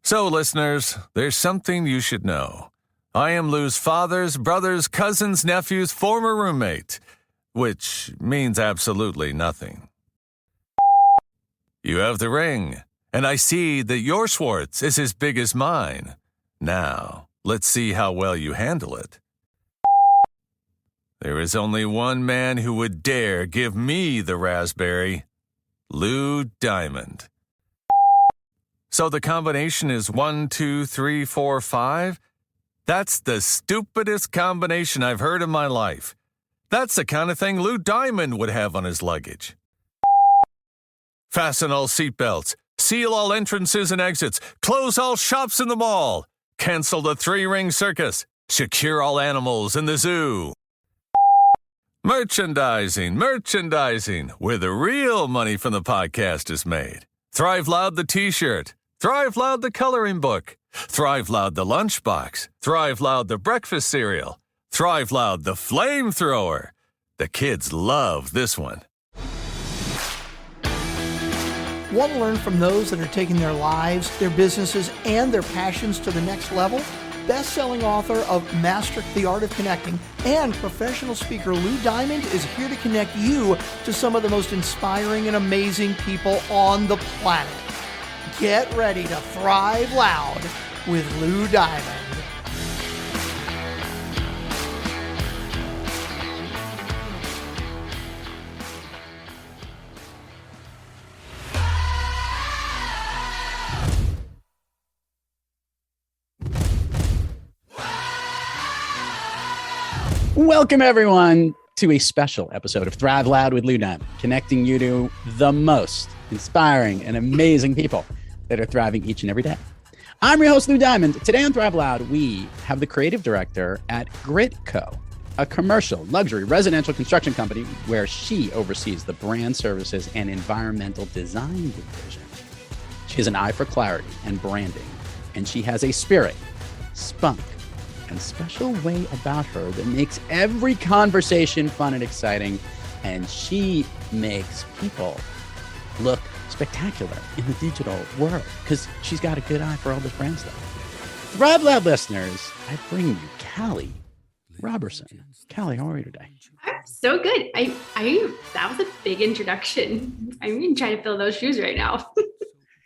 So, listeners, there's something you should know. I am Lou's father's, brother's, cousin's, nephew's former roommate, which means absolutely nothing. You have the ring, and I see that your Schwartz is as big as mine. Now, let's see how well you handle it. There is only one man who would dare give me the raspberry, Lou Diamond. So the combination is 1, 2, 3, 4, 5? That's the stupidest combination I've heard in my life. That's the kind of thing Lou Diamond would have on his luggage. Fasten all seatbelts, seal all entrances and exits, close all shops in the mall, cancel the 3-ring circus, secure all animals in the zoo. Merchandising, where the real money from the podcast is made. Thrive Loud the t-shirt, Thrive Loud the coloring book, Thrive Loud the lunchbox, Thrive Loud the breakfast cereal, Thrive Loud the flamethrower. The kids love this one. Want to learn from those that are taking their lives, their businesses, and their passions to the next level? Best-selling author of Master the Art of Connecting and professional speaker Lou Diamond is here to connect you to some of the most inspiring and amazing people on the planet. Get ready to thrive loud with Lou Diamond. Welcome, everyone, to a special episode of Thrive Loud with Lou Diamond, connecting you to the most inspiring and amazing people that are thriving each and every day. I'm your host, Lou Diamond. Today on Thrive Loud, we have the creative director at Grit Co., a commercial luxury residential construction company where she oversees the brand services and environmental design division. She has an eye for clarity and branding, and she has a spirit, spunk, and special way about her that makes every conversation fun and exciting, and she makes people look spectacular in the digital world because she's got a good eye for all this brand stuff. Thrive Lab listeners, I bring you Callie Roberson. Callie, how are you today? I'm so good. That was a big introduction. I'm even trying to fill those shoes right now.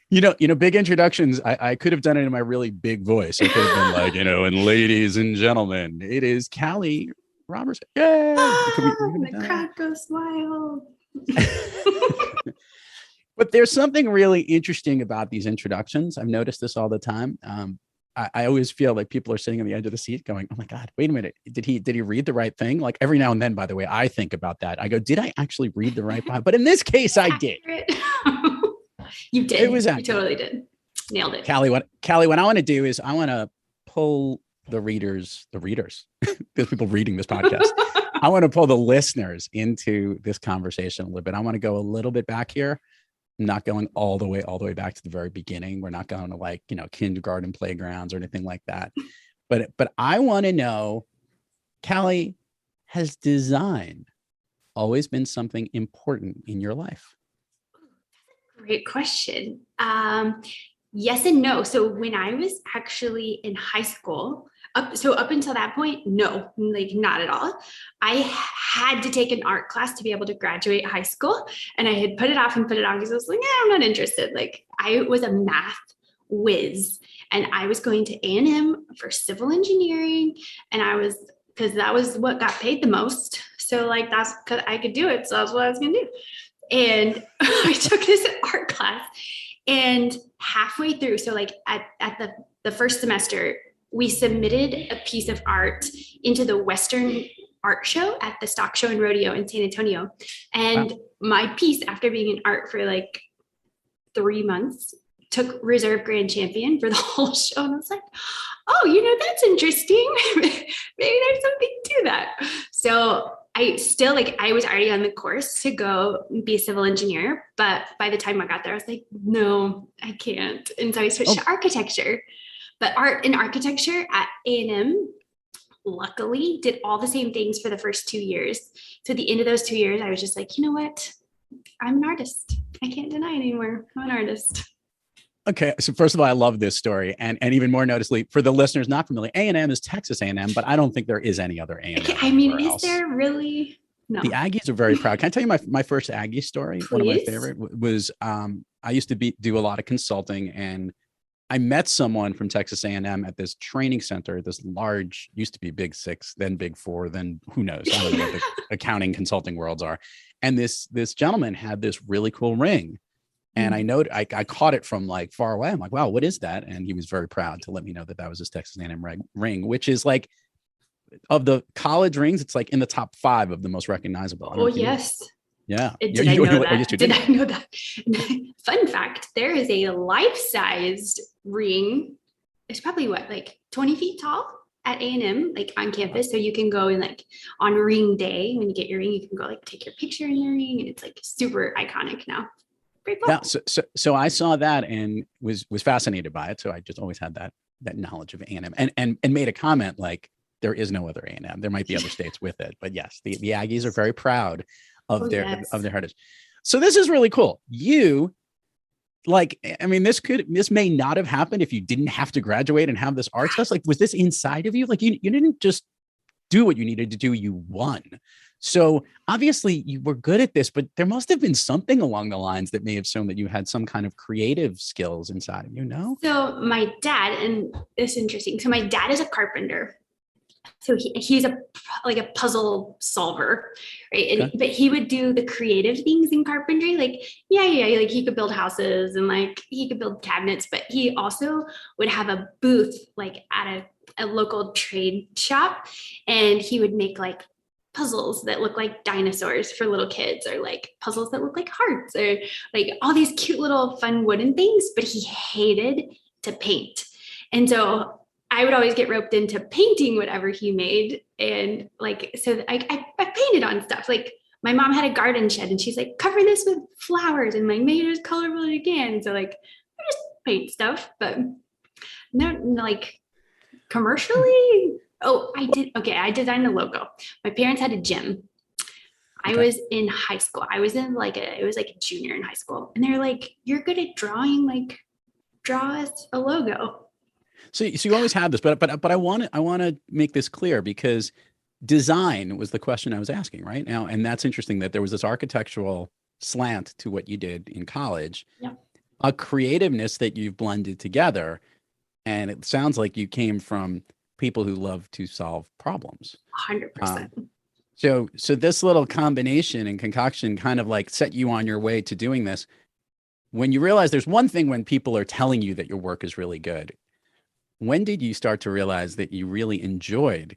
You know, big introductions. I could have done it in my really big voice. I could have been like, and ladies and gentlemen, it is Callie Roberson. Yay! The crowd goes wild. But there's something really interesting about these introductions. I've noticed this all the time. I always feel like people are sitting on the edge of the seat going, oh my God, wait a minute. Did he read the right thing? Like every now and then, by the way, I think about that. I go, did I actually read the right part? But in this case, I did. You did. It was accurate. You totally did. Nailed it. Callie, what I want to do is I want to pull the readers, there's people reading this podcast. I want to pull the listeners into this conversation a little bit. I want to go a little bit back here. I'm not going all the way back to the very beginning. We're not going to kindergarten playgrounds or anything like that. But I want to know, Callie, has design always been something important in your life? Great question. Yes and no. So when I was actually in high school, up until that point, no, not at all. I had to take an art class to be able to graduate high school. And I had put it off because I was like, I'm not interested. I was a math whiz and I was going to A&M for civil engineering. And because that was what got paid the most. So that's because I could do it. So that's what I was going to do. And I took this art class and halfway through, so at the first semester, we submitted a piece of art into the Western Art Show at the Stock Show and Rodeo in San Antonio. And my piece, after being in art for 3 months, took reserve grand champion for the whole show. And I was like, oh, that's interesting. Maybe there's something to that. So I still I was already on the course to go be a civil engineer, but by the time I got there, I was like, no, I can't. And so I switched to architecture, but art and architecture at A&M, luckily did all the same things for the first 2 years. So at the end of those 2 years, I was just like, you know what? I'm an artist. I can't deny it anymore. I'm an artist. Okay, so first of all, I love this story, and even more noticeably for the listeners not familiar, A&M is Texas A&M, but I don't think there is any other A&M I mean, anywhere is else. there really? No. The Aggies are very proud. Can I tell you my first Aggie story? Please. One of my favorite was I used to do a lot of consulting, and I met someone from Texas A&M at this training center, this large, used to be Big Six, then Big Four, then who knows? I don't know what the accounting consulting worlds are. And this gentleman had this really cool ring. And I caught it from like far away. I'm like, wow, what is that? And he was very proud to let me know that was his Texas A&M ring, which is like, of the college rings, it's like in the top 5 of the most recognizable. Oh, yes. Yeah. Did I know that? Did I know that? Fun fact, there is a life-sized ring. It's probably like 20 feet tall at A&M, like on campus. So you can go and like on ring day, when you get your ring, you can go like take your picture in the ring. And it's like super iconic now. Pretty cool. Yeah. So I saw that and was fascinated by it. So I just always had that knowledge of A&M and made a comment like, there is no other A&M. There might be other states with it, but yes, the Aggies are very proud of their heritage. So this is really cool. You like, I mean, this may not have happened if you didn't have to graduate and have this art test. Like, was this inside of you? Like you didn't just do what you needed to do. You won. So obviously you were good at this, but there must have been something along the lines that may have shown that you had some kind of creative skills inside of you, no? So my dad, and this is interesting. So my dad is a carpenter. So he's a puzzle solver, right? And, but he would do the creative things in carpentry. Like, like he could build houses and like he could build cabinets, but he also would have a booth like at a local trade shop. And he would make like puzzles that look like dinosaurs for little kids, or like puzzles that look like hearts, or like all these cute little fun wooden things, but he hated to paint. And so I would always get roped into painting whatever he made. And like, so I painted on stuff. Like my mom had a garden shed and she's like, cover this with flowers and like make it as colorful as you can. So like, I just paint stuff, but no, like commercially. Oh, I did. Okay. I designed the logo. My parents had a gym. I was in high school. I was in it was like a junior in high school. And they're like, you're good at drawing, like draw us a logo. So you always had this, but I want to make this clear, because design was the question I was asking right now. And that's interesting that there was this architectural slant to what you did in college, a creativeness that you've blended together. And it sounds like you came from people who love to solve problems. 100%. So this little combination and concoction kind of like set you on your way to doing this. When you realize there's one thing when people are telling you that your work is really good, when did you start to realize that you really enjoyed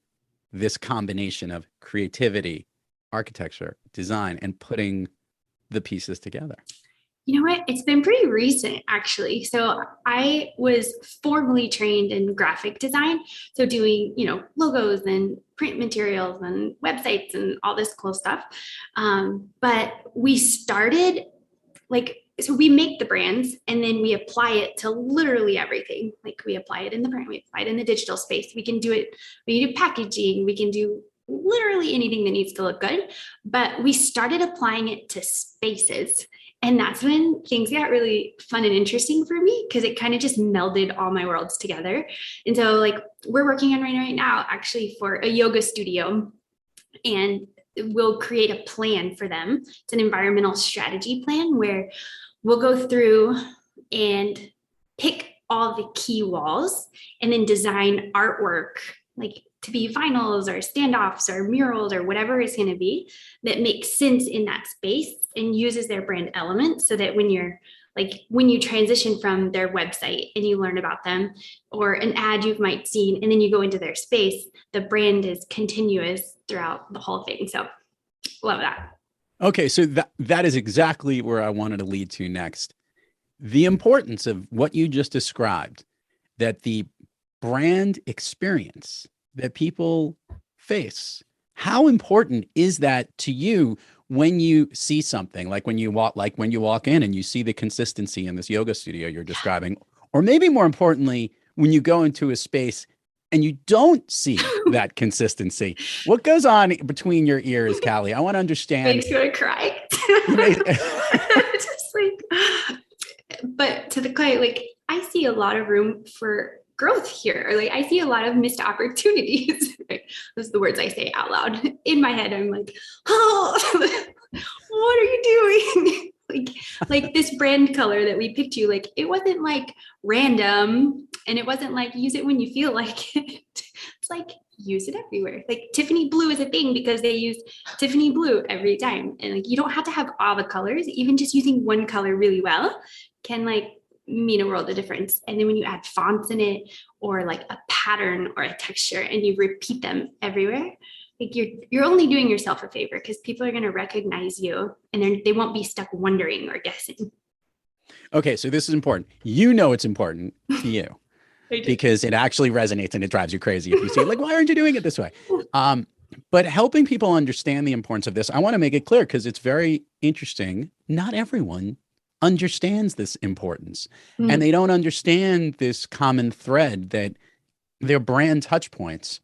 this combination of creativity, architecture, design, and putting the pieces together? You know what? It's been pretty recent, actually. So I was formally trained in graphic design. So doing, logos and print materials and websites and all this cool stuff. But we started so we make the brands and then we apply it to literally everything. Like we apply it in the print, we apply it in the digital space. We can do packaging, we can do literally anything that needs to look good. But we started applying it to spaces. And that's when things got really fun and interesting for me, because it kind of just melded all my worlds together. And so like we're working on right now, actually, for a yoga studio, and we'll create a plan for them. It's an environmental strategy plan where we'll go through and pick all the key walls and then design artwork, like to be vinyls or standoffs or murals or whatever it's going to be, that makes sense in that space and uses their brand elements, so that when you transition from their website and you learn about them, or an ad you might seen, and then you go into their space, the brand is continuous throughout the whole thing. So love that. Okay. So that is exactly where I wanted to lead to next. The importance of what you just described, that the brand experience that people face, how important is that to you when you see something, like when you walk in and you see the consistency in this yoga studio you're describing, or maybe more importantly, when you go into a space and you don't see that consistency? What goes on between your ears, Callie? I want to understand. Makes you want to cry. Just but to the client, see a lot of room for growth here. Or like I see a lot of missed opportunities. Right? Those are the words I say out loud. In my head, I'm like, oh, what are you doing? like this brand color that we picked you, like it wasn't like random, and it wasn't like use it when you feel like it. It's like use it everywhere. Like Tiffany blue is a thing because they use Tiffany blue every time. And like you don't have to have all the colors. Even just using one color really well can like mean a world of difference. And then when you add fonts in it, or like a pattern or a texture, and you repeat them everywhere, like you're only doing yourself a favor, because people are going to recognize you, and then they won't be stuck wondering or guessing. Okay, so this is important. You know it's important to you because it actually resonates and it drives you crazy if you see it. Like, why aren't you doing it this way? But helping people understand the importance of this, I want to make it clear because it's very interesting. Not everyone understands this importance, and they don't understand this common thread that their brand touch points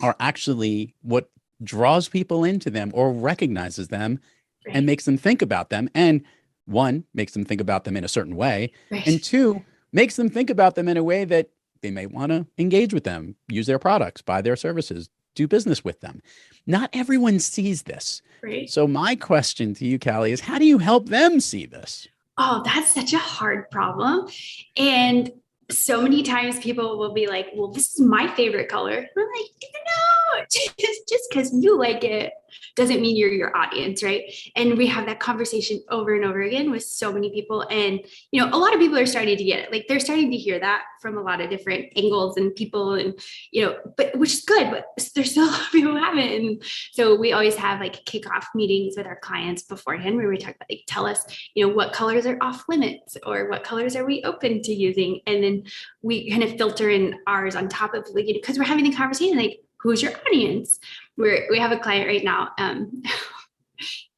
are actually what draws people into them or recognizes them and makes them think about them. And one, makes them think about them in a certain way. And two, makes them think about them in a way that they may want to engage with them, use their products, buy their services, do business with them. Not everyone sees this. So my question to you, Callie, is how do you help them see this? Oh, that's such a hard problem. And so many times people will be like, well, this is my favorite color. We're like, no, just because you like it doesn't mean you're your audience, right? And we have that conversation over and over again with so many people. And, you know, a lot of people are starting to get it. Like they're starting to hear that from a lot of different angles and people, and, you know, but which is good, but there's still a lot of people who haven't. And so we always have like kickoff meetings with our clients beforehand where we talk about, like, tell us, you know, what colors are off limits or what colors are we open to using? And then we kind of filter in ours on top of, like, because we're having the conversation, like, who's your audience? We have a client right now,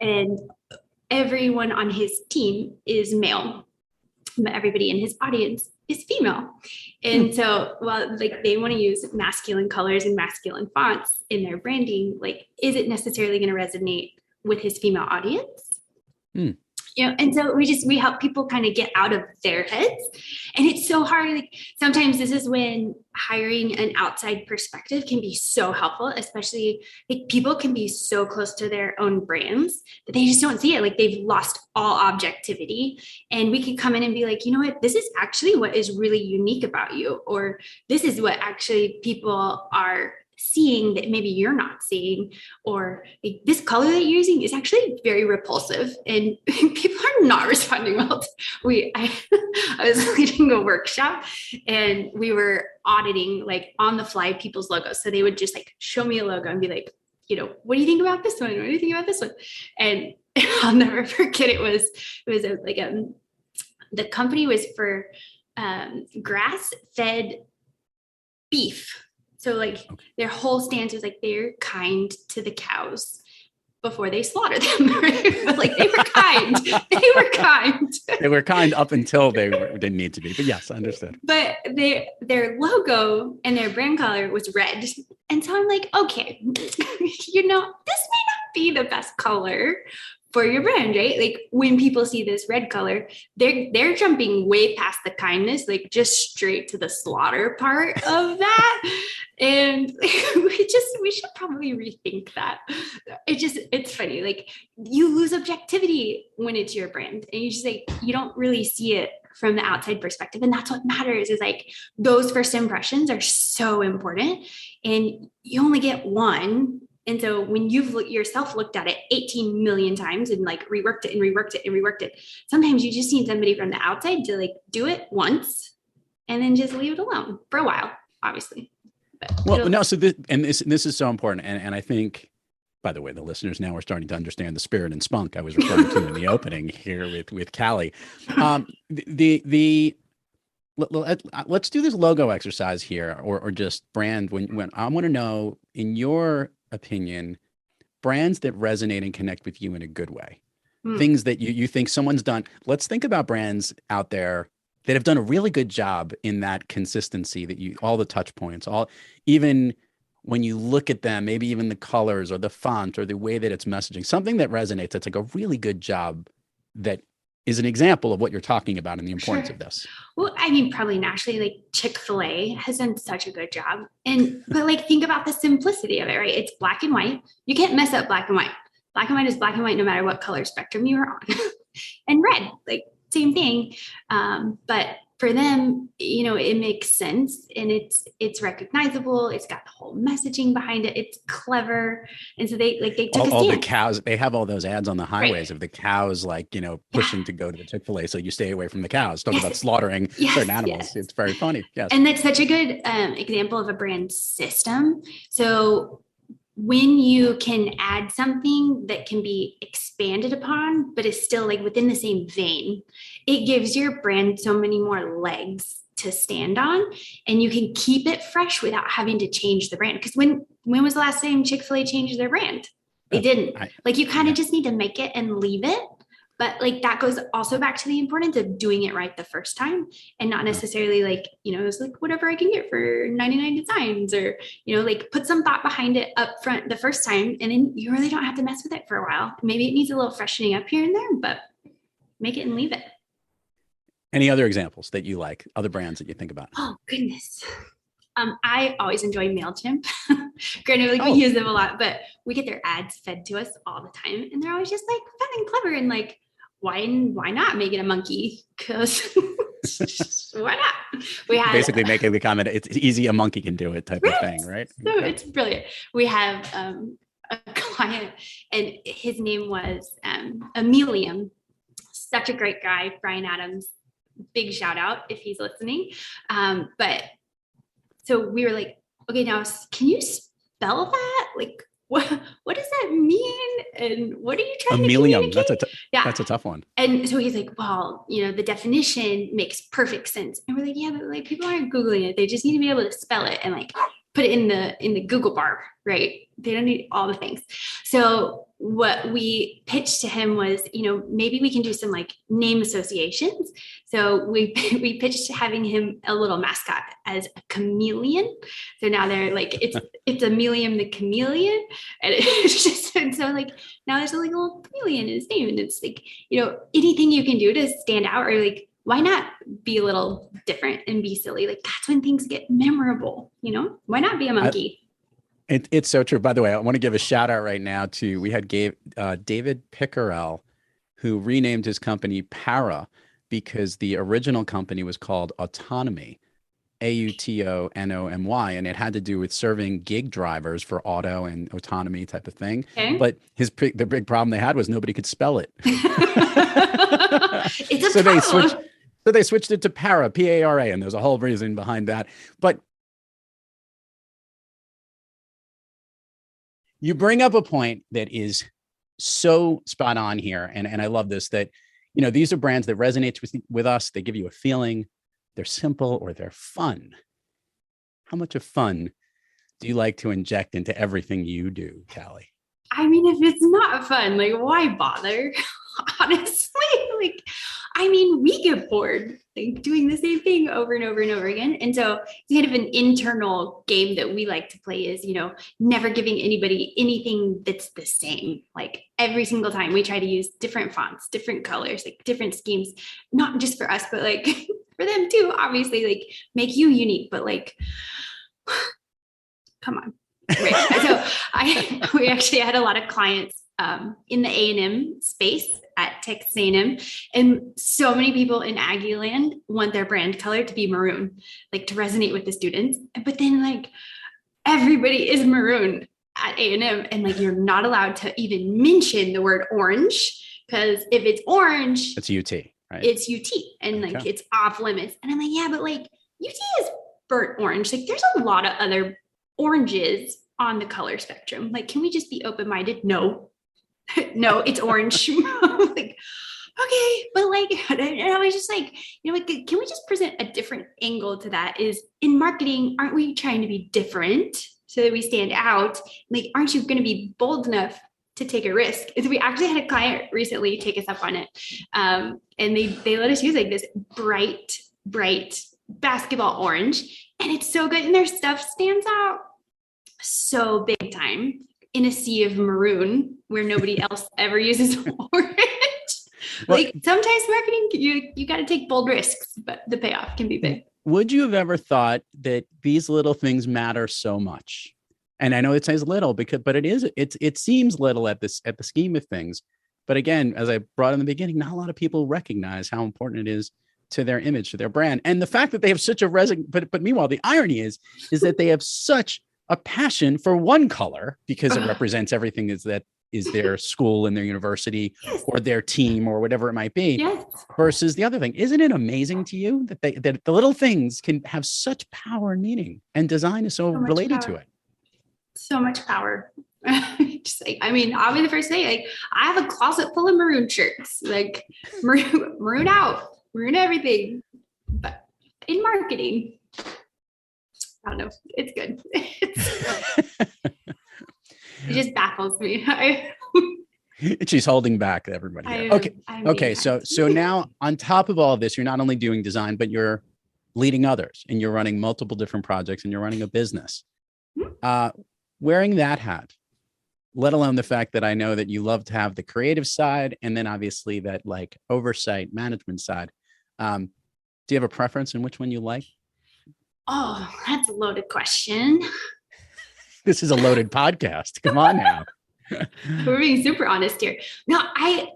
and everyone on his team is male, but everybody in his audience is female. And so, well, like they want to use masculine colors and masculine fonts in their branding. Like, is it necessarily going to resonate with his female audience? You know, and so we help people kind of get out of their heads. And it's so hard. Like sometimes this is when hiring an outside perspective can be so helpful, especially like people can be so close to their own brands that they just don't see it. Like they've lost all objectivity, and we can come in and be like, you know what, this is actually what is really unique about you, or this is what actually people are seeing that maybe you're not seeing, or like, this color that you're using is actually very repulsive, and people are not responding well to. I was leading a workshop and we were auditing like on the fly people's logos. So they would just like show me a logo and be like, you know, what do you think about this one? What do you think about this one? And I'll never forget, the company was for grass-fed beef. So like their whole stance was like they're kind to the cows before they slaughter them. Right? But like they were kind. They were kind. They were kind up until they didn't need to be. But yes, I understood. But their logo and their brand color was red. And so I'm like, okay, you know, this may not be the best color for your brand, right? Like when people see this red color, they're jumping way past the kindness, like just straight to the slaughter part of that. And we should probably rethink that. It's funny. Like you lose objectivity when it's your brand, and you just like, you don't really see it from the outside perspective. And that's what matters, is like those first impressions are so important, and you only get one. And so when you've yourself looked at it 18 million times and like reworked it and reworked it and reworked it, sometimes you just need somebody from the outside to like do it once and then just leave it alone for a while, obviously. So this is so important. And I think, by the way, the listeners now are starting to understand the spirit and spunk I was referring to in the opening here with Callie. Let's do this logo exercise here, or just brand. When I want to know, in your opinion, brands that resonate and connect with you in a good way, things that you think someone's done. Let's think about brands out there that have done a really good job in that consistency, that all the touch points, even when you look at them, maybe even the colors or the font or the way that it's messaging, something that resonates. That's like a really good job that is an example of what you're talking about and the importance Sure. of this. Well, I mean, probably naturally, like Chick-fil-A has done such a good job. But like, think about the simplicity of it, right? It's black and white. You can't mess up black and white. Black and white is black and white no matter what color spectrum you are on. And red, like same thing. But for them, it makes sense and it's recognizable. It's got the whole messaging behind it. It's clever. And so they took all a the stance. cows, they have all those ads on the highways Right. of the cows, like, pushing to go to the Chick-fil-A. So you stay away from the cows. Talking Yes. about slaughtering Yes, certain animals. yes. It's very funny. Yes. And that's such a good example of a brand system. So when you can add something that can be expanded upon, but is still like within the same vein, it gives your brand so many more legs to stand on, and you can keep it fresh without having to change the brand. Because when was the last time Chick-fil-A changed their brand? They didn't. You kind of just need to make it and leave it. But like that goes also back to the importance of doing it right the first time, and not necessarily it's like whatever I can get for 99 designs, or, like put some thought behind it up front the first time. And then you really don't have to mess with it for a while. Maybe it needs a little freshening up here and there, but make it and leave it. Any other examples that you like, other brands that you think about? Oh, goodness. I always enjoy MailChimp. Granted, we use them a lot, but we get their ads fed to us all the time. And they're always just like fun and clever. And like, why not make it a monkey? Because why not? We had basically making the comment, it's easy, a monkey can do it type of thing, right? So it's brilliant. We have a client, and his name was Emilium. Such a great guy, Brian Adams. Big shout out if he's listening. But so we were like, okay, now can you spell that? Like, what does that mean? And what are you trying to communicate? That's a tough one. And so he's like, well, the definition makes perfect sense. And we're like, yeah, but like people aren't Googling it. They just need to be able to spell it and like put it in the Google bar, right? They don't need all the things. So what we pitched to him was, maybe we can do some like name associations. So we pitched having him a little mascot as a chameleon. So now they're like, it's Emilium the chameleon. And it's just, and so like, now there's like a little chameleon in his name. And it's like, anything you can do to stand out, or like, why not be a little different and be silly? Like that's when things get memorable, why not be a monkey? It's so true. By the way, I want to give a shout out right now to, we had David Pickerel, who renamed his company Para, because the original company was called Autonomy, AUTONOMY, and it had to do with serving gig drivers for auto and autonomy type of thing. Okay. But the big problem they had was nobody could spell it. It's a problem. So they switched it to Para, P-A-R-A, and there's a whole reason behind that. But you bring up a point that is so spot on here. And I love this, that, these are brands that resonate with us. They give you a feeling. They're simple or they're fun. How much of fun do you like to inject into everything you do, Callie? I mean, if it's not fun, like why bother? Honestly, like, we get bored like doing the same thing over and over and over again. And so it's kind of an internal game that we like to play is, never giving anybody anything that's the same. Like every single time we try to use different fonts, different colors, like different schemes, not just for us, but like for them too, obviously, like make you unique, but like, come on. Right. So we actually had a lot of clients in the A&M space at Texas A&M, and so many people in Aggie land want their brand color to be maroon, like to resonate with the students. But then like everybody is maroon at A&M, and like you're not allowed to even mention the word orange, because if it's orange, it's UT, right? It's UT, and like it's off limits. And I'm like, yeah, but like UT is burnt orange. Like there's a lot of other oranges on the color spectrum. Like, can we just be open-minded? No, it's orange. Like, okay, but like, and I was just like, like, can we just present a different angle to that? Is in marketing, aren't we trying to be different so that we stand out? Like, aren't you going to be bold enough to take a risk? And so we actually had a client recently take us up on it. And they let us use like this bright basketball orange, and it's so good. And their stuff stands out so big time in a sea of maroon where nobody else ever uses orange. Like sometimes marketing, you got to take bold risks, but the payoff can be big. Would you have ever thought that these little things matter so much? And I know it says little but it seems little at the scheme of things. But again, as I brought in the beginning, not a lot of people recognize how important it is to their image, to their brand. And the fact that they have such a but meanwhile, the irony is that they have such a passion for one color because it represents everything that is their school and their university or their team or whatever it might be versus the other thing. Isn't it amazing to you that that the little things can have such power and meaning, and design is so related to it? So much power. Just like, I mean, I'll be the first to say, like, I have a closet full of maroon shirts, like maroon out, maroon everything. But in marketing, I don't know, it's good. It just baffles me. She's holding back everybody here. Okay. So now on top of all of this, you're not only doing design, but you're leading others and you're running multiple different projects and you're running a business. Wearing that hat, let alone the fact that I know that you love to have the creative side and then obviously that like oversight management side. Do you have a preference in which one you like? Oh, that's a loaded question. This is a loaded podcast. Come on now. We're being super honest here. No, I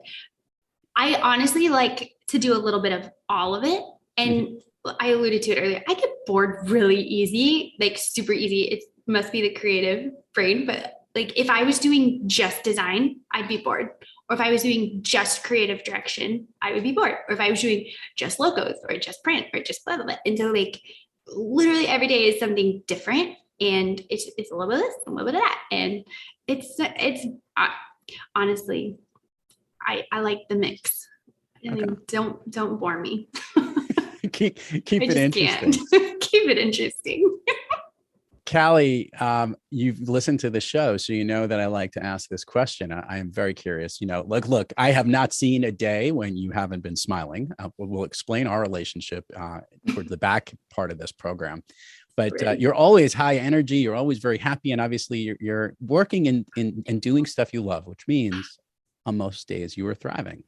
honestly like to do a little bit of all of it. And I alluded to it earlier. I get bored really easy, like super easy. It must be the creative brain, but like if I was doing just design, I'd be bored. Or if I was doing just creative direction, I would be bored. Or if I was doing just logos or just print or just blah, blah, blah. And so like literally every day is something different. And it's a little bit of this, a little bit of that. And it's honestly, I like the mix. I mean, don't bore me. keep it interesting. Keep it interesting. Callie, you've listened to the show, so you know that I like to ask this question. I am very curious. You know, look, I have not seen a day when you haven't been smiling. We'll explain our relationship toward the back part of this program. But you're always high energy. You're always very happy. And obviously you're working and doing stuff you love, which means on most days you are thriving.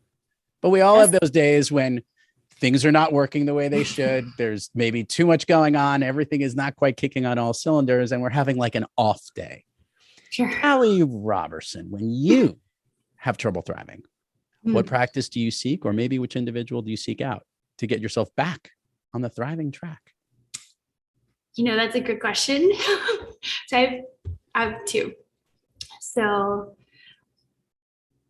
But we all have those days when things are not working the way they should. There's maybe too much going on. Everything is not quite kicking on all cylinders. And we're having like an off day. Sure. Callie Roberson, when you have trouble thriving, what practice do you seek? Or maybe which individual do you seek out to get yourself back on the thriving track? You know, that's a good question. So I have two. So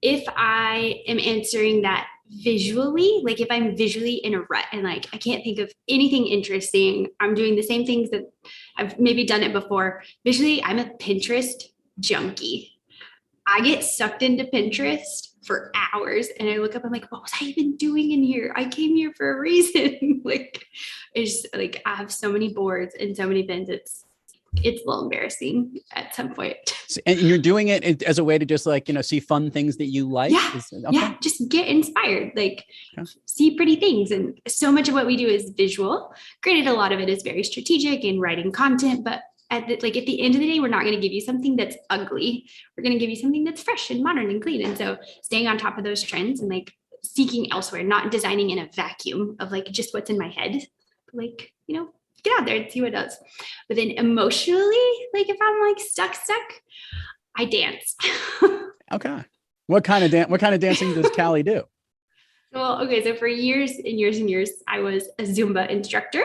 if I am answering that visually, like if I'm visually in a rut and like I can't think of anything interesting, I'm doing the same things that I've maybe done it before. Visually, I'm a Pinterest junkie. I get sucked into Pinterest for hours and I look up, I'm like, what was I even doing in here? I came here for a reason. Like, it's like, I have so many boards and so many pins. It's a little embarrassing at some point. And you're doing it as a way to just like, see fun things that you like. Yeah. Yeah. Just get inspired, like see pretty things. And so much of what we do is visual. Granted, a lot of it is very strategic in writing content, but at the end of the day, we're not going to give you something that's ugly. We're going to give you something that's fresh and modern and clean. And so staying on top of those trends and like seeking elsewhere, not designing in a vacuum of like just what's in my head, but like, get out there and see what it does. But then emotionally, like if I'm like stuck, I dance. Okay. What kind of dancing does Callie do? Well, okay. So for years and years and years, I was a Zumba instructor.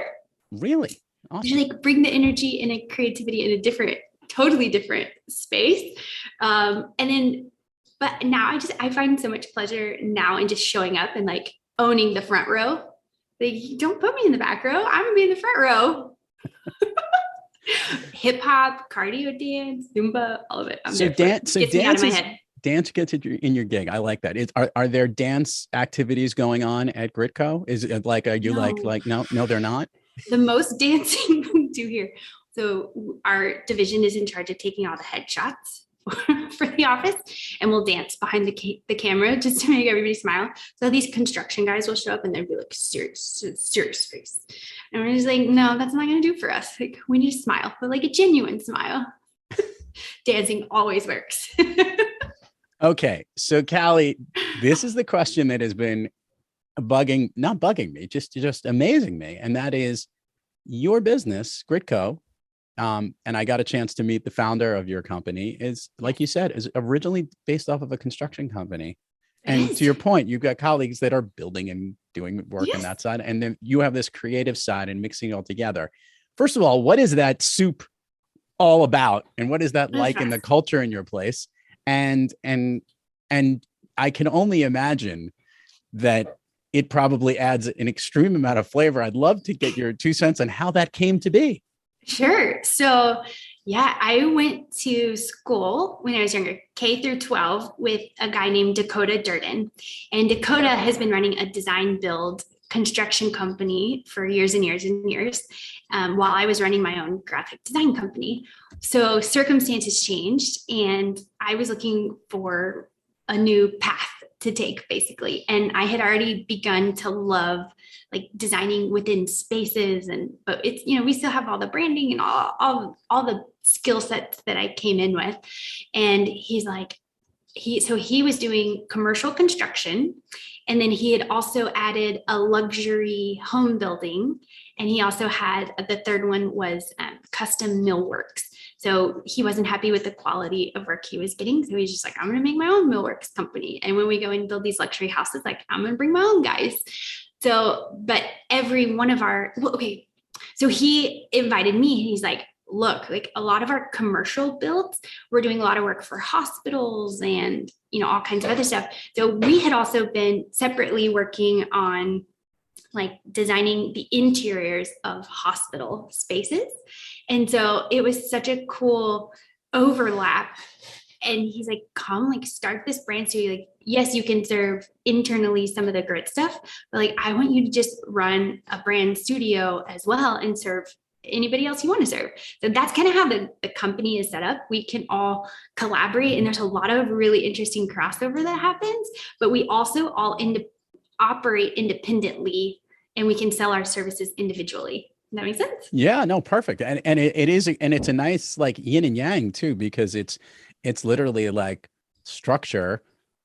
Really? Awesome. You like bring the energy and a creativity in a totally different space. But now I find so much pleasure now in just showing up and like owning the front row. Like, don't put me in the back row. I'm gonna be in the front row. Hip hop, cardio dance, Zumba, all of it. Dance gets in your gig. I like that. Are there dance activities going on at Gritco? Is it like, are you no, they're not? The most dancing we do here. So our division is in charge of taking all the headshots for the office, and we'll dance behind the camera just to make everybody smile. So these construction guys will show up and they'll be like serious face. And we're just like, no, that's not going to do for us. Like, we need to smile, but like a genuine smile. Dancing always works. Okay. So Callie, this is the question that has been not bugging me, just amazing me. And that is your business, Gritco. And I got a chance to meet the founder of your company is, like you said, is originally based off of a construction company. And to your point, you've got colleagues that are building and doing work on that side. And then you have this creative side and mixing it all together. First of all, what is that soup all about? And what is that like in the culture in your place? And I can only imagine that it probably adds an extreme amount of flavor. I'd love to get your 2 cents on how that came to be. Sure. So yeah, I went to school when I was younger, K through 12, with a guy named Dakota Durden. And Dakota has been running a design build construction company for years and years and years, while I was running my own graphic design company. So circumstances changed, and I was looking for a new path to take, basically. And I had already begun to love like designing within spaces, but it's, we still have all the branding and all the skill sets that I came in with. And he's like, he was doing commercial construction, and then he had also added a luxury home building, and he also had the third one was custom millworks. So he wasn't happy with the quality of work he was getting. So he's just like, I'm going to make my own millworks company. And when we go and build these luxury houses, like I'm going to bring my own guys. So, but every one of so he invited me, and he's like, look, like a lot of our commercial builds, we're doing a lot of work for hospitals and, all kinds of other stuff. So we had also been separately working on like designing the interiors of hospital spaces. And so it was such a cool overlap. And he's like, come, like start this brand studio. Like, yes, you can serve internally some of the grit stuff, but like, I want you to just run a brand studio as well and serve anybody else you want to serve. So that's kind of how the company is set up. We can all collaborate, and there's a lot of really interesting crossover that happens, but we also all operate independently, and we can sell our services individually. Does that make sense? Yeah, no, perfect. And it is, and it's a nice like yin and yang too, because it's literally like structure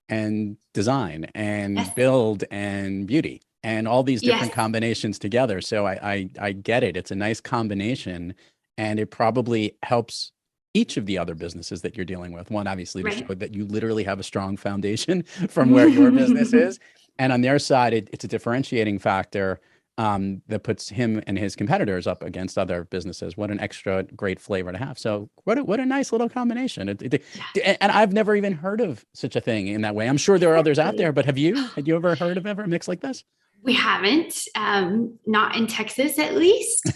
and design and build and beauty and all these different combinations together. So I get it. It's a nice combination, and it probably helps each of the other businesses that you're dealing with. One, obviously, to show that you literally have a strong foundation from where your business is. And on their side, it's a differentiating factor that puts him and his competitors up against other businesses. What an extra great flavor to have. So what a nice little combination. And I've never even heard of such a thing in that way. I'm sure there are others out there, but had you ever heard of a mix like this? We haven't, not in Texas at least.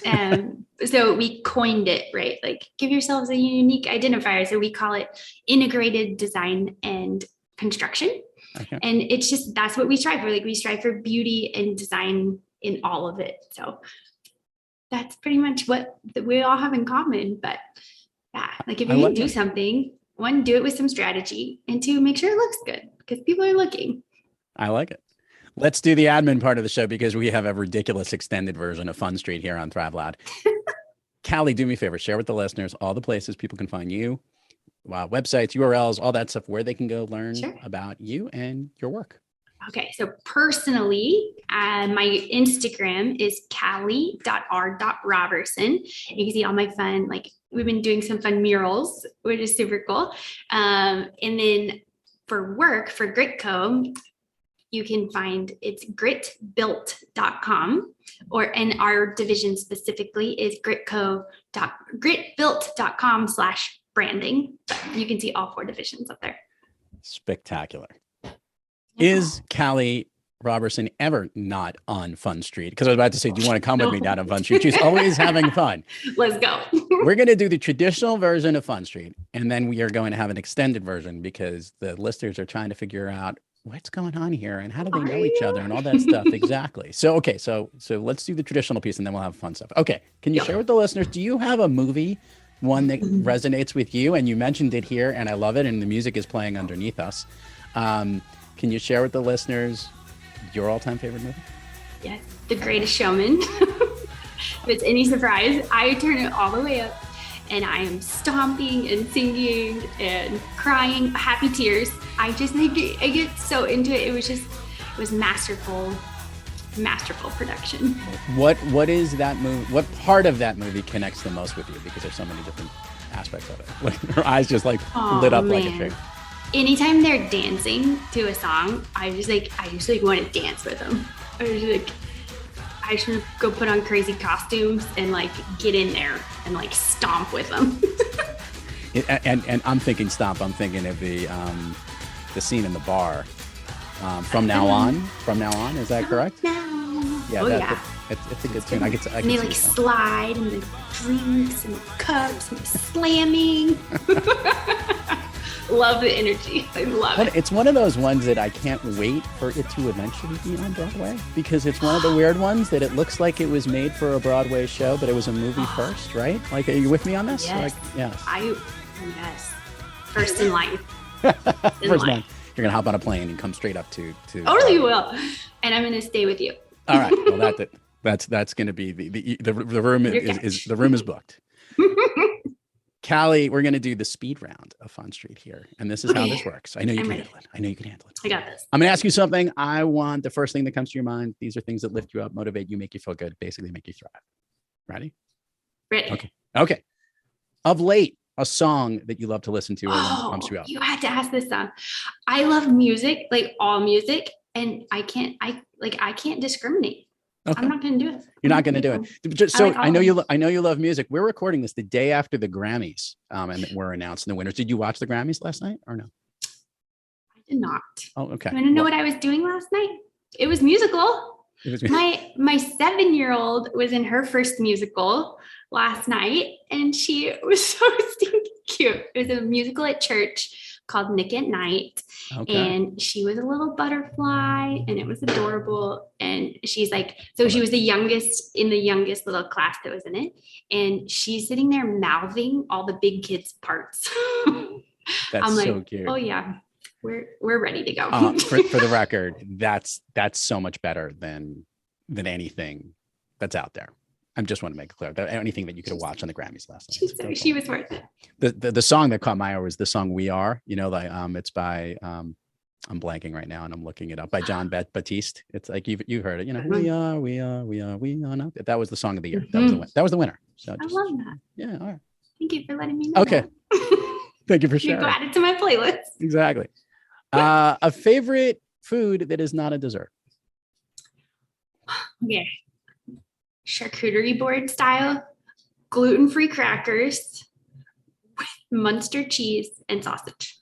So we coined it, right? Like give yourselves a unique identifier. So we call it integrated design and construction. Okay. And it's just, that's what we strive for. Like we strive for beauty and design in all of it. So that's pretty much what we all have in common. But yeah, like if you're going to do something, one, do it with some strategy, and two, make sure it looks good because people are looking. I like it. Let's do the admin part of the show, because we have a ridiculous extended version of Fun Street here on Thrive Loud. Callie, do me a favor, share with the listeners all the places people can find you, websites, URLs, all that stuff, where they can go learn about you and your work. Okay, so personally, my Instagram is callie.r.roberson. You can see all my fun, like we've been doing some fun murals, which is super cool. And then for work, for Gritco, you can find it's gritbuilt.com, and our division specifically is gritbuilt.com/branding. But you can see all 4 divisions up there. Spectacular. Is Callie Roberson ever not on Fun Street? Because I was about to say, do you want to come with me down on Fun Street? She's always having fun. Let's go. We're going to do the traditional version of Fun Street, and then we are going to have an extended version, because the listeners are trying to figure out what's going on here and how do they know each other and all that stuff. Exactly. So, okay. So let's do the traditional piece, and then we'll have fun stuff. Okay. Can you share with the listeners, do you have a movie, one that resonates with you? And you mentioned it here, and I love it. And the music is playing underneath us. Can you share with the listeners your all-time favorite movie? Yes. The Greatest Showman. If it's any surprise, I turn it all the way up. and I am stomping and singing and crying, happy tears. I get so into it. It was masterful production. What is that movie? What part of that movie connects the most with you? Because there's so many different aspects of it. Like her eyes just like lit up like a tree. Anytime they're dancing to a song, I just want to dance with them. I just want to go put on crazy costumes and like get in there and like stomp with them. and I'm thinking stomp. I'm thinking of the scene in the bar. From now on, is that correct? Yeah, it's a good tune. I can and they like slide and the drinks and the cups and the slamming. Love the energy. I love it. It's one of those ones that I can't wait for it to eventually be on Broadway, because it's one of the weird ones that it looks like it was made for a Broadway show, but it was a movie first, right? Like, are you with me on this? Yes. Yes. Yes. First in line. First line. You're gonna hop on a plane and come straight up to. Totally will, and I'm gonna stay with you. All right. Well, that's gonna be the room the room is booked. Callie, we're gonna do the speed round of Fun Street here, and this is how this works. I know you can handle it. I got this. I'm gonna ask you something. I want the first thing that comes to your mind. These are things that lift you up, motivate you, make you feel good, basically make you thrive. Ready? Ready. Okay. Of late, a song that you love to listen to or pumps you up. You had to ask this song. I love music, like all music, and I can't discriminate. Okay. I'm not going to do it. You're not going to do it. So I know you love music. We're recording this the day after the Grammys, and we're announcing the winners. Did you watch the Grammys last night or no? I did not. Oh, okay. You want to know what I was doing last night? It was musical. My 7-year-old was in her first musical last night, and she was so stinking cute. It was a musical at church called Nick at Night. Okay. And she was a little butterfly, and it was adorable. And she's like, so she was the youngest in the youngest little class that was in it. And she's sitting there mouthing all the big kids' parts. That's I'm like, so cute. Oh yeah, we're ready to go. For the record, that's so much better than anything that's out there. I just want to make it clear that anything that you could have watched on the Grammys last night. She was worth it. The song that caught my eye was the song "We Are." You know, like it's by I'm blanking right now and I'm looking it up, by John Batiste. It's like you've heard it. You know, we are. No. That was the song of the year. That was the winner. So I love that. Yeah. All right. Thank you for letting me know. Okay. Thank you for sharing. You can add it to my playlist. Exactly. A favorite food that is not a dessert. Okay. Charcuterie board style, gluten-free crackers with Munster cheese and sausage.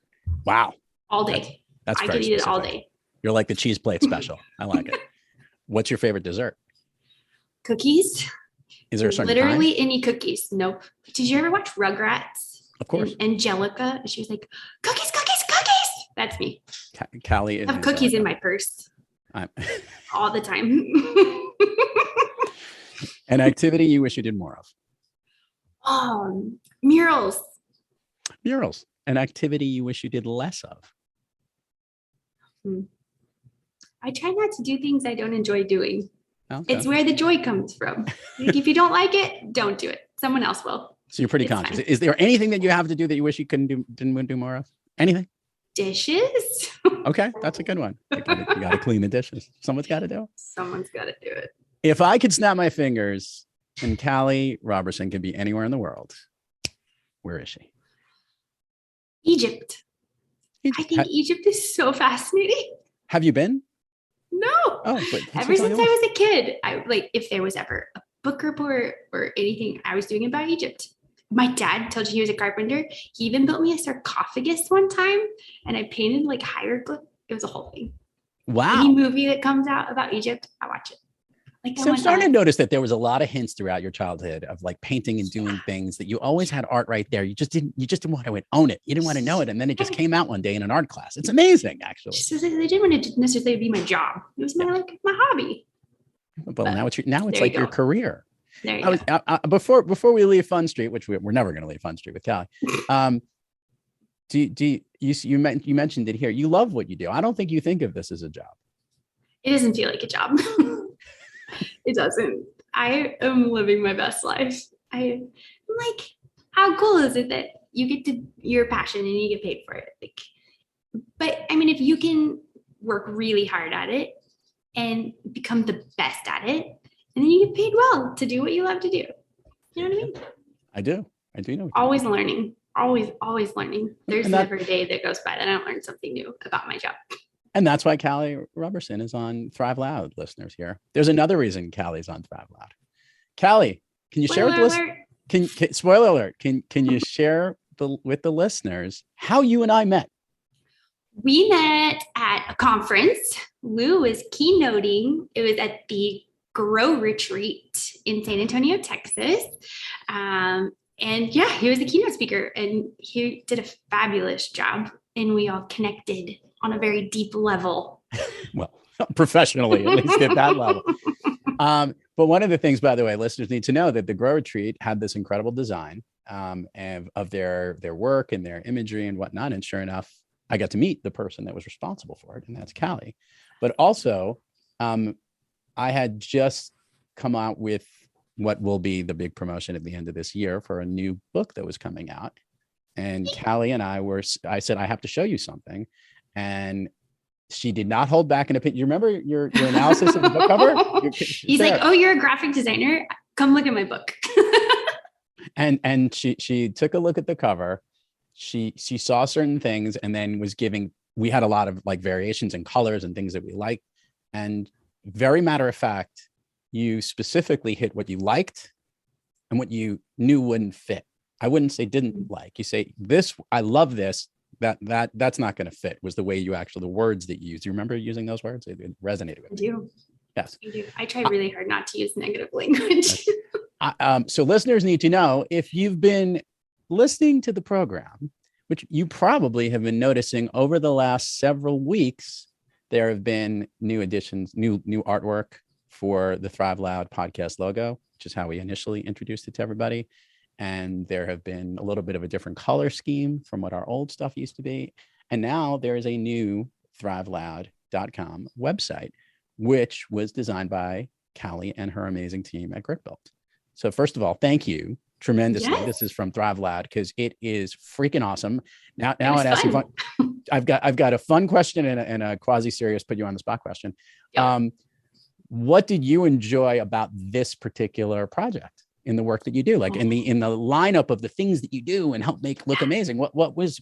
Wow. All day. That's I could eat it all day. You're like the cheese plate special. I like it. What's your favorite dessert? Cookies. Is there a certain literally kind? Any cookies? Nope. Did you ever watch Rugrats? Of course. And Angelica. She was like, cookies. That's me. Callie is. I have cookies in my purse. All the time. An activity you wish you did more of? Murals. Murals. An activity you wish you did less of? I try not to do things I don't enjoy doing. Okay. It's where the joy comes from. Like, if you don't like it, don't do it. Someone else will. So you're pretty conscious. Fine. Is there anything that you have to do that you wish you didn't do more of? Anything? Dishes. Okay, that's a good one. You got to clean the dishes. Someone's got to do it. Someone's got to do it. If I could snap my fingers and Callie Roberson could be anywhere in the world, where is she? Egypt. I think Egypt is so fascinating. Have you been? No. Oh, ever since I was a kid, if there was ever a book report or anything I was doing about Egypt. My dad told you he was a carpenter. He even built me a sarcophagus one time, and I painted like hieroglyph. It was a whole thing. Wow. Any movie that comes out about Egypt, I watch it. So I'm starting to notice that there was a lot of hints throughout your childhood of like painting and doing things that you always had art right there. You just didn't want to own it. You didn't want to know it. And then it just came out one day in an art class. It's amazing, actually. They didn't want to necessarily be my job. It was my hobby. Well, now it's like your career. There you go. Before we leave Fun Street, which we're never going to leave Fun Street with Callie. You mentioned it here. You love what you do. I don't think you think of this as a job. It doesn't feel like a job. It doesn't. I am living my best life. I how cool is it that you get to your passion and you get paid for it? Like, but I mean, if you can work really hard at it and become the best at it, and then you get paid well to do what you love to do. You know what I mean? I do know. Always learning, always learning. There's And that- never a day that goes by that I don't learn something new about my job. And that's why Callie Roberson is on Thrive Loud, listeners here. There's another reason Callie's on Thrive Loud. Callie, can you share with the listeners? Can spoiler alert? Can you share with the listeners how you and I met? We met at a conference. Lou was keynoting. It was at the Grow Retreat in San Antonio, Texas. And yeah, he was the keynote speaker and he did a fabulous job. And we all connected on a very deep level. Well, professionally, at least at that level. But one of the things, by the way, listeners need to know that the Grow Retreat had this incredible design of their work and their imagery and whatnot. And sure enough, I got to meet the person that was responsible for it, and that's Callie. But also, I had just come out with what will be the big promotion at the end of this year for a new book that was coming out. And Callie and I said, I have to show you something. And she did not hold back an opinion. You remember your analysis of the book cover? He's like, oh, you're a graphic designer? Come look at my book. and she took a look at the cover. She saw certain things and then we had a lot of like variations and colors and things that we liked. And very matter of fact, you specifically hit what you liked and what you knew wouldn't fit. I wouldn't say didn't like. You say, this, I love this. That's not going to fit, was the way you actually, the words that you used. You remember using those words? It resonated with me. I do. Yes. I do. I try really hard not to use negative language. So listeners need to know, if you've been listening to the program, which you probably have been noticing over the last several weeks, there have been new additions, new artwork for the Thrive Loud podcast logo, which is how we initially introduced it to everybody. And there have been a little bit of a different color scheme from what our old stuff used to be. And now there is a new thriveloud.com website, which was designed by Callie and her amazing team at Brickbuilt. So first of all, thank you tremendously. Yes. This is from Thrive Loud because it is freaking awesome. Now I'd ask you fun. I've got a fun question and a quasi-serious put you on the spot question. Yep. What did you enjoy about this particular project in the work that you do? Like in the lineup of the things that you do and help make look amazing. What was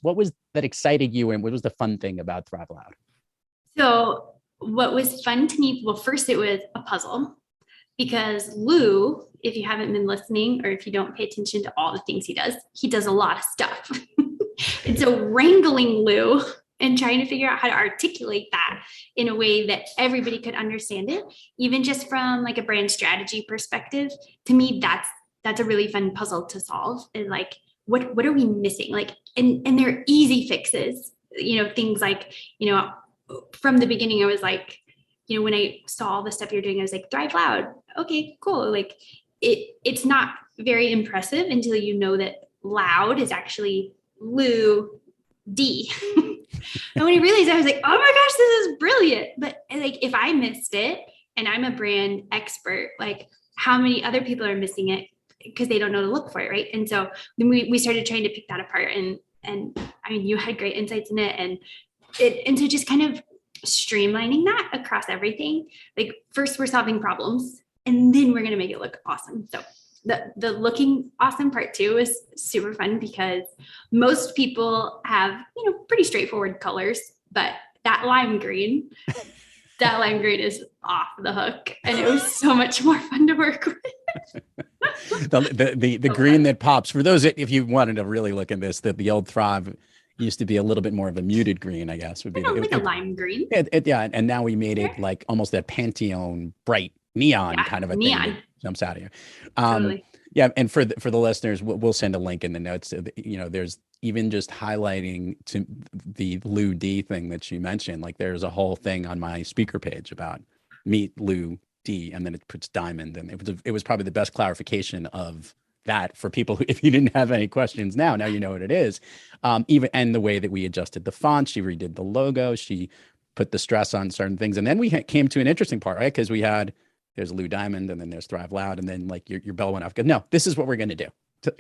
that excited you and what was the fun thing about Thrive Loud? So what was fun to me, well, first it was a puzzle. Because Lou, if you haven't been listening or if you don't pay attention to all the things he does a lot of stuff. And so wrangling Lou and trying to figure out how to articulate that in a way that everybody could understand it, even just from like a brand strategy perspective, to me, that's a really fun puzzle to solve. Is like, what are we missing? Like, and they're easy fixes, things like, from the beginning, I was like, when I saw all the stuff you're doing, I was like, Thrive Loud. Okay, cool. Like it's not very impressive until you know that loud is actually Lou D. And when I realized, I was like, oh my gosh, this is brilliant. But like, if I missed it and I'm a brand expert, like how many other people are missing it because they don't know to look for it, right? And so then we started trying to pick that apart. And I mean, you had great insights in it. And so just kind of streamlining that across everything. Like first we're solving problems and then we're going to make it look awesome. So the looking awesome part too is super fun because most people have, pretty straightforward colors, but that lime green is off the hook and it was so much more fun to work with. the green that pops for those, if you wanted to really look at this, the old Thrive used to be a little bit more of a muted green, I guess, would be like a lime green. Yeah, and now we made it like almost that Pantone bright neon kind of a neon. Thing that jumps out of you. Totally. Yeah, and for the listeners, we'll send a link in the notes. There's even just highlighting to the Lou D thing that you mentioned. Like there's a whole thing on my speaker page about meet Lou D, and then it puts diamond, and it was probably the best clarification of that for people who, if you didn't have any questions now you know what it is. Even and the way that we adjusted the font, she redid the logo, she put the stress on certain things, and then we came to an interesting part, right? Because there's Lou Diamond, and then there's Thrive Loud, and then like your bell went off. No, this is what we're going to do.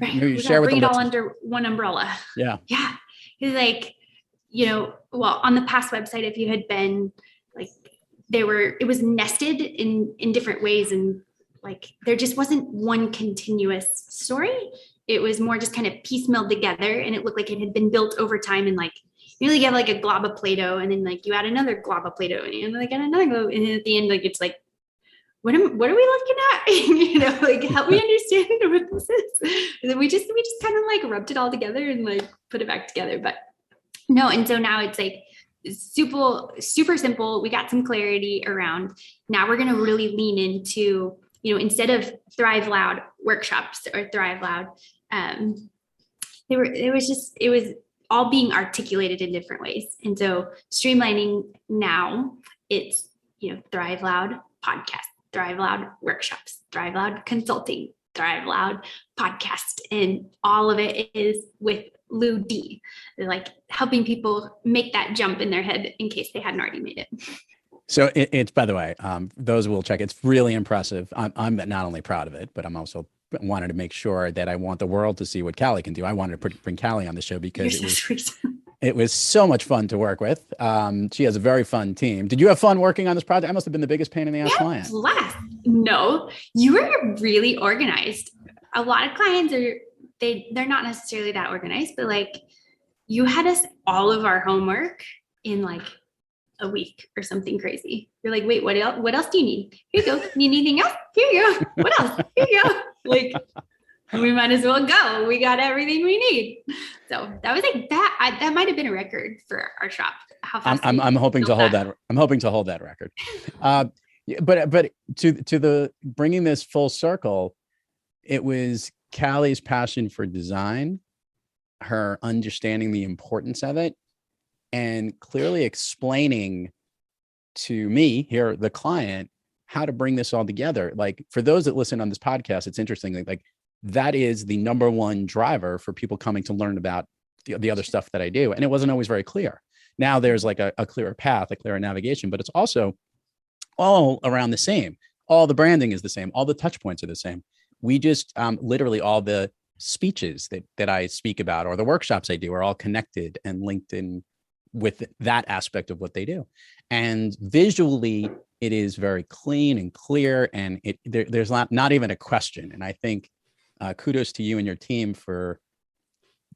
Right. Maybe We share gotta with bring the it all listeners. under one umbrella. Yeah. Yeah. It's like, well, on the past website, if you had been like, it was nested in different ways. And like, there just wasn't one continuous story. It was more just kind of piecemealed together. And it looked like it had been built over time. And like, you really have like a glob of Play-Doh, and then like you add another glob of Play-Doh, and like add another glob. And at the end, like, it's like, what are we looking at? Like, help me understand what this is. And then we just kind of like rubbed it all together and like put it back together. But no, and so now it's like super simple. We got some clarity around. Now we're gonna really lean into, instead of Thrive Loud workshops or Thrive Loud, it was all being articulated in different ways. And so streamlining now, it's Thrive Loud podcast, Thrive Loud workshops, Thrive Loud consulting, Thrive Loud podcast, and all of it is with Lou D. They're like helping people make that jump in their head in case they hadn't already made it. So it's, by the way, those will check. It's really impressive. I'm not only proud of it, but I'm also wanted to make sure that I want the world to see what Callie can do. I wanted to bring Callie on the show because it was so much fun to work with. She has a very fun team. Did you have fun working on this project? I must have been the biggest pain in the ass client. No, you were really organized. A lot of clients they're not necessarily that organized, but like you had us all of our homework in like a week or something crazy. You're like, wait, what else do you need? Here you go. Need anything else? Here you go. What else? Here you go. Like, we might as well go. We got everything we need. So that was like that. That might have been a record for our shop. How fast I'm hoping to hold that. I'm hoping to hold that record. But to the bringing this full circle, it was Callie's passion for design, her understanding the importance of it, and clearly explaining to me here, the client, how to bring this all together. Like, for those that listen on this podcast, it's interesting. Like that is the number one driver for people coming to learn about the other stuff that I do. And it wasn't always very clear. Now there's like a clearer path, a clearer navigation, but it's also all around the same. All the branding is the same. All the touch points are the same. We just literally all the speeches that I speak about or the workshops I do are all connected and linked in with that aspect of what they do. And visually, it is very clean and clear, and there's not even a question. And I think kudos to you and your team for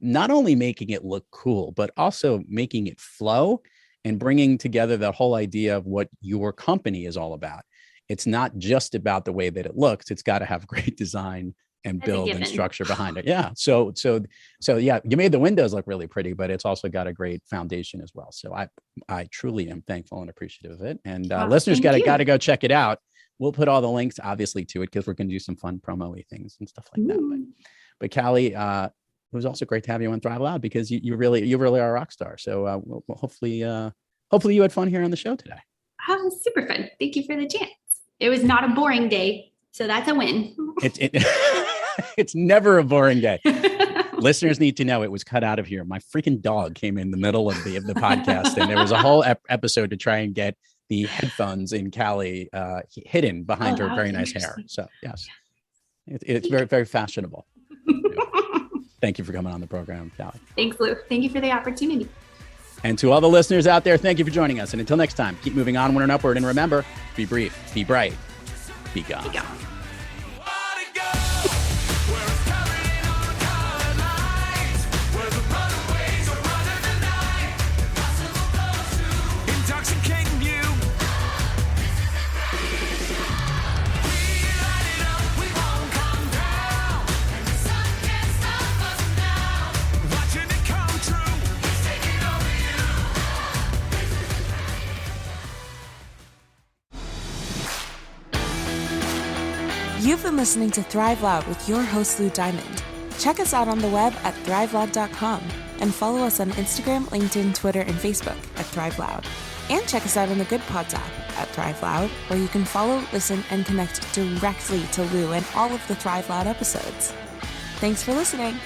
not only making it look cool, but also making it flow and bringing together the whole idea of what your company is all about. It's not just about the way that it looks. It's got to have great design and build and structure behind it. Yeah. So yeah, you made the windows look really pretty, but it's also got a great foundation as well. So I truly am thankful and appreciative of it. And listeners got to go check it out. We'll put all the links obviously to it because we're going to do some fun promo-y things and stuff like that. But Callie, it was also great to have you on Thrive Loud because you really are a rock star. So hopefully you had fun here on the show today. It was super fun. Thank you for the chance. It was not a boring day, so that's a win. It's never a boring day. Listeners need to know it was cut out of here. My freaking dog came in the middle of the podcast, and there was a whole episode to try and get the headphones in Callie hidden behind her very nice hair. So yes, it's very, very fashionable. Thank you for coming on the program, Callie. Thanks, Lou. Thank you for the opportunity. And to all the listeners out there, thank you for joining us. And until next time, keep moving onward and upward. And remember, be brief, be bright, be gone. Be gone. You've been listening to Thrive Loud with your host, Lou Diamond. Check us out on the web at thriveloud.com and follow us on Instagram, LinkedIn, Twitter, and Facebook at Thrive Loud. And check us out on the Good Pods app at Thrive Loud, where you can follow, listen, and connect directly to Lou and all of the Thrive Loud episodes. Thanks for listening.